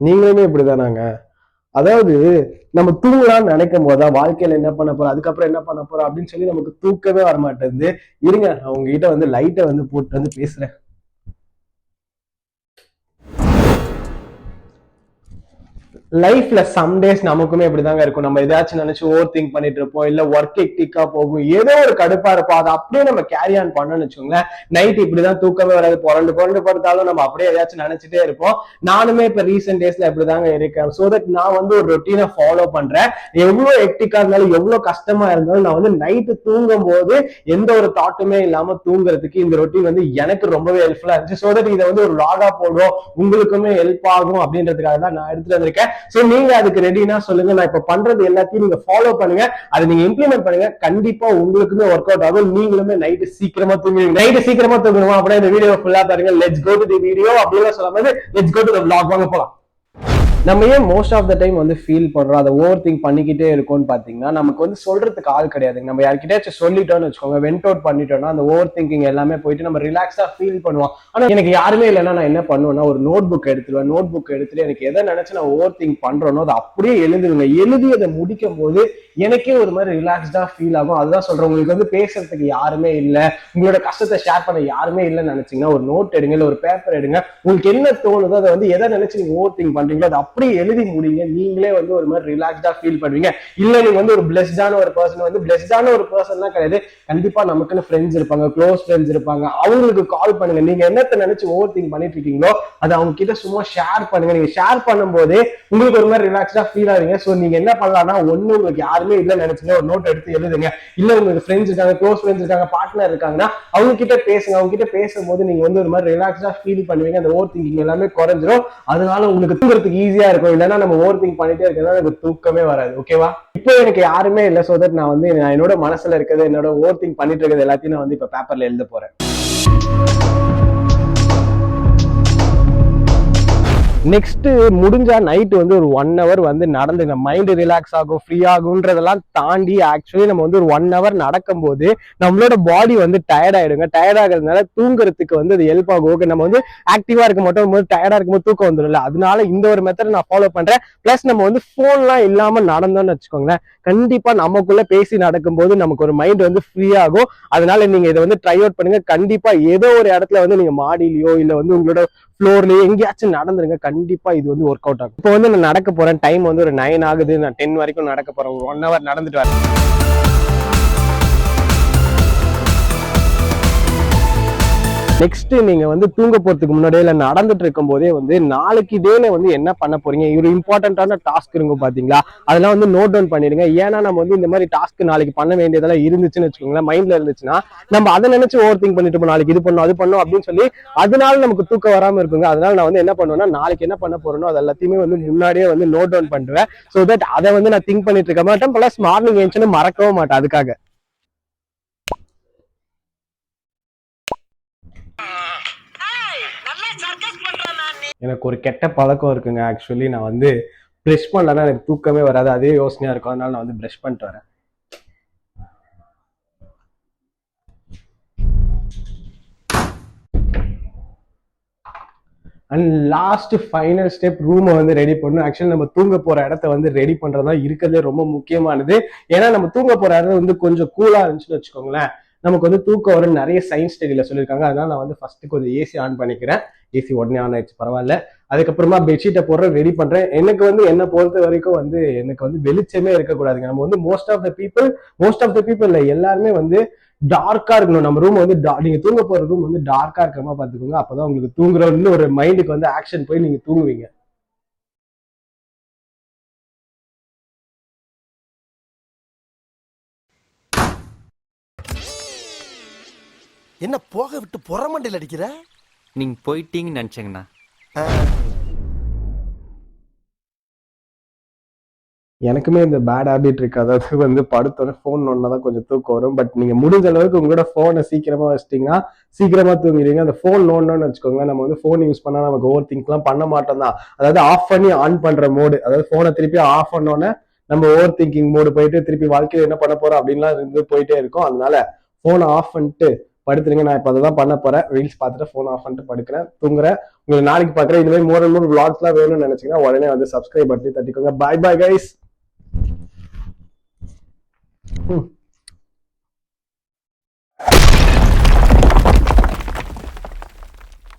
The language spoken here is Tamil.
நீங்களுமே இப்படிதானாங்க? அதாவது நம்ம தூங்கலாம்னு நினைக்கும் போதுதான் வாழ்க்கையில என்ன பண்ண போறோம், அதுக்கப்புறம் என்ன பண்ண போறோம் அப்படின்னு சொல்லி நமக்கு தூக்கமே வரமாட்டேங்குது. இருங்க, நான் உங்ககிட்ட வந்து லைட்டை வந்து போட்டு வந்து பேசுறேன். லைஃப்ல சம் டேஸ் நமக்குமே இப்படிதாங்க இருக்கும். நம்ம ஏதாச்சும் நினைச்சு ஓவர் திங்க் பண்ணிட்டு இருப்போம், இல்ல ஒர்க் எக்டிக்கா போகும், ஏதோ ஒரு கடுப்பா இருப்போம். அதை அப்படியே நம்ம கேரி ஆன் பண்ணணும்னு வச்சுக்கோங்களேன். நைட் இப்படிதான் தூக்கமே வராது, புரண்டு புரண்டு படுத்தாலும் நம்ம அப்படியே ஏதாச்சும் நினைச்சிட்டே இருப்போம். நானுமே இப்ப ரீசெண்ட் டேஸ்ல இப்படிதாங்க இருக்கேன். சோ தட் நான் வந்து ஒரு ரொட்டீனை ஃபாலோ பண்றேன். எவ்வளவு எக்டிக்கா இருந்தாலும் எவ்வளவு கஷ்டமா இருந்தாலும் நான் வந்து நைட்டு தூங்கும் போது எந்த ஒரு தாட்டுமே இல்லாம தூங்குறதுக்கு இந்த ரொட்டீன் வந்து எனக்கு ரொம்பவே ஹெல்ப்ஃபுல்லா இருந்துச்சு. சோ தட் இதை வந்து ஒரு லாகா போடுவோம், உங்களுக்குமே ஹெல்ப் ஆகும் அப்படின்றதுக்காக தான் நான் எடுத்துட்டு வந்திருக்கேன். சோ நீங்க அதுக்கு ரெடினா சொல்லுங்க. நான் இப்ப பண்றது எல்லாத்தையும் நீங்க ஃபாலோ பண்ணுங்க, அதை நீங்க இம்ப்ளிமெண்ட் பண்ணுங்க. கண்டிப்பா உங்களுக்குமே ஒர்க் அவுட் ஆகும். நீங்களுமே நைட்டு சீக்கிரமா தூங்குவீங்க. நைட்டு சீக்கிரமா தூங்கணுமா அப்படியே இந்த வீடியோ ஃபுல்லா பாருங்க. Let's go to the video அப்படின்னு சொல்லும்போது let's go to the vlog. வாங்க போலாம். நம்ம ஏன் மோஸ்ட் ஆஃப் த டைம் வந்து ஃபீல் பண்றோம், அதை ஓவர் திங்க் பண்ணிக்கிட்டே இருக்கும்னு பாத்தீங்கன்னா, நமக்கு வந்து சொல்றதுக்கு ஆள் கிடையாது. நம்ம யார்கிட்டயாச்சும் சொல்லிட்டோம்னு வச்சுக்கோங்க, வென்ட் அவுட் பண்ணிட்டோம்னா அந்த ஓவர் திங்கிங் எல்லாமே போயிட்டு நம்ம ரிலாக்ஸா ஃபீல் பண்ணுவோம். ஆனா எனக்கு யாருமே இல்லைன்னா நான் என்ன பண்ணுவேன்னா, ஒரு நோட் புக் எடுத்துருவேன். நோட் புக் எடுத்துட்டு எனக்கு எதை நினைச்சு நான் ஓவர் திங்க் பண்றேனோ அதை அப்படியே எழுதுவேங்க. எழுதி அதை முடிக்கும் போது எனக்கே ஒரு மாதிரி ரிலாக்ஸ்டா ஃபீல் ஆகும். அதுதான் சொல்றேன், உங்களுக்கு வந்து பேசுறதுக்கு யாருமே இல்லை, உங்களோட கஷ்டத்தை ஷேர் பண்ண யாருமே இல்லைன்னு நினைச்சீங்கன்னா ஒரு நோட் எடுங்க, இல்லை ஒரு பேப்பர் எடுங்க. உங்களுக்கு என்ன தோணுதோ அதை வந்து எதை நினைச்சு நீங்க ஓவர் திங்க் பண்றீங்களோ அதை அப்படியே எழுதி முடிங்க. நீங்களே வந்து ஒரு மாதிரி ரிலாக்ஸ்டா ஃபீல் பண்ணுவீங்க. இல்ல நீங்க வந்து ஒரு பிளெஸ்டான ஒரு பர்சன், வந்து பிளெஸ்டான ஒரு பர்சன் தான் கிடையாது, கண்டிப்பா நமக்குன்னு ஃப்ரெண்ட்ஸ் இருப்பாங்க, க்ளோஸ் ஃப்ரெண்ட்ஸ் இருப்பாங்க. அவங்களுக்கு கால் பண்ணுங்க. நீங்க என்னத்தை நினைச்சு ஓவர் திங்க் பண்ணிட்டு இருக்கீங்களோ அதை அவங்க கிட்ட சும்மா ஷேர் பண்ணுங்க. நீங்க ஷேர் பண்ணும்போது உங்களுக்கு ஒரு மாதிரி ரிலாக்ஸ்டா ஃபீல் ஆகுங்க. சோ நீங்க என்ன பண்ணலாம்னா, ஒண்ணு உங்களுக்கு யாருமே இல்லைன்னு நினைச்சீங்க ஒரு நோட் எடுத்து எழுதுங்க. இல்ல உங்களுக்கு ஃப்ரெண்ட்ஸ் இருக்காங்க, க்ளோஸ் ஃப்ரெண்ட்ஸ் இருக்காங்க, பார்ட்னர் இருக்காங்கன்னா அவங்க கிட்ட பேசுங்க. அவங்க கிட்ட பேசும்போது நீங்க வந்து ஒரு மாதிரி ரிலாக்ஸ்டா ஃபீல் பண்ணுவீங்க. அந்த ஓவர் திங்கிங் எல்லாமே குறைஞ்சிரும். அதனால உங்களுக்கு தூங்குறதுக்கு ஈஸியா இருக்கும். இல்லைன்னா நம்ம ஓவர் திங்க் பண்ணிட்டே இருக்கிறதா எனக்கு தூக்கமே வராது. ஓகேவா? இப்போ எனக்கு யாருமே இல்லை. சோ தட் நான் வந்து என்னோட மனசுல இருக்கிறது, என்னோட ஓவர் திங்க் பண்ணிட்டு இருக்கிறது எல்லாத்தையும் நான் வந்து இப்ப பேப்பர்ல எழுத போறேன். நெக்ஸ்ட் முடிஞ்சா நைட் வந்து ஒரு 1 hour வந்து நடந்துங்க. மைண்ட் ரிலாக்ஸ் ஆகும், ஃப்ரீ ஆகும்ன்றதெல்லாம் தாண்டி ஆக்சுவலி நம்ம வந்து ஒரு 1 hour நடக்கும் போது நம்மளோட பாடி வந்து டயர்ட் ஆயிடுங்க. டயர்ட் ஆகுறதுனால தூங்குறதுக்கு வந்து அது ஹெல்ப் ஆகும். ஓகே, நம்ம வந்து ஆக்டிவா இருக்க மாட்டோம், டயர்டா இருக்கும்போது தூக்கம் வந்துடும்ல. அதனால இந்த ஒரு மெத்தட் நான் ஃபாலோ பண்றேன். பிளஸ் நம்ம வந்து போன்லாம் இல்லாம நடந்தோம்னு வச்சுக்கோங்களேன், கண்டிப்பா நமக்குள்ள பேசி நடக்கும்போது நமக்கு ஒரு மைண்ட் வந்து ஃப்ரீ ஆகும். அதனால நீங்க இதை வந்து ட்ரை அவுட் பண்ணுங்க. கண்டிப்பா ஏதோ ஒரு இடத்துல வந்து நீங்க மாடியிலயோ இல்ல வந்து உங்களோட ஃப்ளோர்லயே எங்கேயாச்சும் நடந்துருங்க. கண்டிப்பா இது வந்து ஒர்க் அவுட் ஆகும். இப்போ வந்து நான் நடக்க போறேன். டைம் வந்து ஒரு 9 ஆகுது. நான் 10 வரைக்கும் நடக்க போறேன். ஒரு 1 hour நடந்துட்டு வரேன். நெக்ஸ்ட் நீங்க வந்து தூங்க போறதுக்கு முன்னாடியே இல்ல நடந்துட்டு இருக்கும் போதே வந்து நாளைக்கு டேல வந்து என்ன பண்ண போறீங்க, ஒரு இம்பார்ட்டன்டான டாஸ்க் இருக்கும் பாத்தீங்களா, அதெல்லாம் வந்து நோட் டவுன் பண்ணிடுங்க. ஏன்னா நம்ம வந்து இந்த மாதிரி டாஸ்க் நாளைக்கு பண்ண வேண்டியதெல்லாம் இருந்துச்சுன்னு வச்சுக்கோங்களேன், மைண்ட்ல இருந்துச்சுன்னா நம்ம அதை நினைச்சு ஓவர் திங்க் பண்ணிட்டு இருப்போம். நாளைக்கு இது பண்ணும் அது பண்ணும் அப்படின்னு சொல்லி அதனால நமக்கு தூக்கம் வராம இருக்குங்க. அதனால நான் வந்து என்ன பண்ணுவேன்னா, நாளைக்கு என்ன பண்ண போறேனோ அது எல்லாத்தையுமே வந்து முன்னாடியே வந்து நோட் டவுன் பண்ணுவேன். சோ தட் அதை வந்து நான் திங்க் பண்ணிட்டு இருக்க மாட்டேன். பிளஸ் மார்னிங் எழுந்துச்சுன்னு மறக்கவும் மாட்டேன். அதுக்காக எனக்கு ஒரு கெட்ட பழக்கம் இருக்குங்க. ஆக்சுவலி நான் வந்து ப்ரஷ் பண்ணலன்னா எனக்கு தூக்கமே வராது. அதே யோசனையா இருக்கும். அதனால நான் வந்து ப்ரஷ் பண்ணிட்டு வரேன். அண்ட் லாஸ்ட் ஃபைனல் ஸ்டெப், ரூமை வந்து ரெடி பண்ணணும். ஆக்சுவலி நம்ம தூங்க போற இடத்த வந்து ரெடி பண்றதா இருக்கிறதே ரொம்ப முக்கியமானது. ஏன்னா நம்ம தூங்க போற இடம் வந்து கொஞ்சம் கூலா இருந்துச்சுன்னு வச்சுக்கோங்களேன், நமக்கு வந்து தூக்கம் வரும். நிறைய சயின்ஸ் ஸ்டடியில சொல்லியிருக்காங்க. அதனால நான் வந்து ஃபர்ஸ்ட் கொஞ்சம் ஏசி ஆன் பண்ணிக்கிறேன். ஏசி உடனே ஆன் ஆயிடுச்சு, பரவாயில்ல. அதுக்கப்புறமா பெட்ஷீட்டை போடுற ரெடி பண்றேன். எனக்கு வந்து என்ன பொறுத்த வரைக்கும் வந்து எனக்கு வந்து வெளிச்சமே இருக்கக்கூடாதுங்க. நம்ம வந்து மோஸ்ட் ஆஃப் த பீப்புள் இல்லை, எல்லாருமே வந்து டார்க்கா இருக்கணும். நம்ம ரூம் வந்து நீங்க தூங்க போற ரூம் வந்து டார்க்கா இருக்கிறமா பாத்துக்கோங்க. அப்பதான் உங்களுக்கு தூங்குறோம்னு ஒரு மைண்டுக்கு வந்து ஆக்ஷன் போய் நீங்க தூங்குவீங்க. என்ன போக விட்டு புறமண்டையில் அடிக்கிற? நீங்க போயிட்டீங்கன்னு நினைச்சேங்கண்ணா. எனக்குமே இந்த பேட் ஹேபிட் இருக்கு. அதாவது வந்து படுத்தோட போன் நோண்டாதான் கொஞ்சம் தூக்கம் வரும். பட் நீங்க முடிஞ்ச அளவுக்கு உங்களோட போனை சீக்கிரமா வச்சிட்டீங்கன்னா சீக்கிரமா தூங்கிடுவீங்க. அந்த போன் நோண்டோன்னு வச்சுக்கோங்க, நம்ம வந்து போன் யூஸ் பண்ணா நமக்கு ஓவர் திங்க் எல்லாம் பண்ண மாட்டோம் தான். அதாவது ஆஃப் பண்ணி ஆன் பண்ற மோடு, அதாவது போனை திருப்பி ஆஃப் பண்ணோன்னே நம்ம ஓவர் திங்கிங் மோடு போயிட்டு திருப்பி வாழ்க்கையில என்ன பண்ண போறோம் அப்படின்லாம் இருந்து போயிட்டே இருக்கும். அதனால போனை ஆஃப் பண்ணிட்டு படுத்துருங்க. நான் இப்ப அதான் பண்ண போறேன். ரீல்ஸ் பார்த்துட்டு போன் ஆஃப் பண்ணிட்டு படுக்கிறேன், தூங்குறேன். உங்களுக்கு நாளைக்கு பாக்குறேன். இந்த மாதிரி மோர் அண்ட் மோர் vlogs எல்லாம் வேணும்னு நினைச்சீங்கன்னா உடனே வந்து சப்ஸ்கிரைப் பட்டி தட்டிக்கோங்க. By bye guys.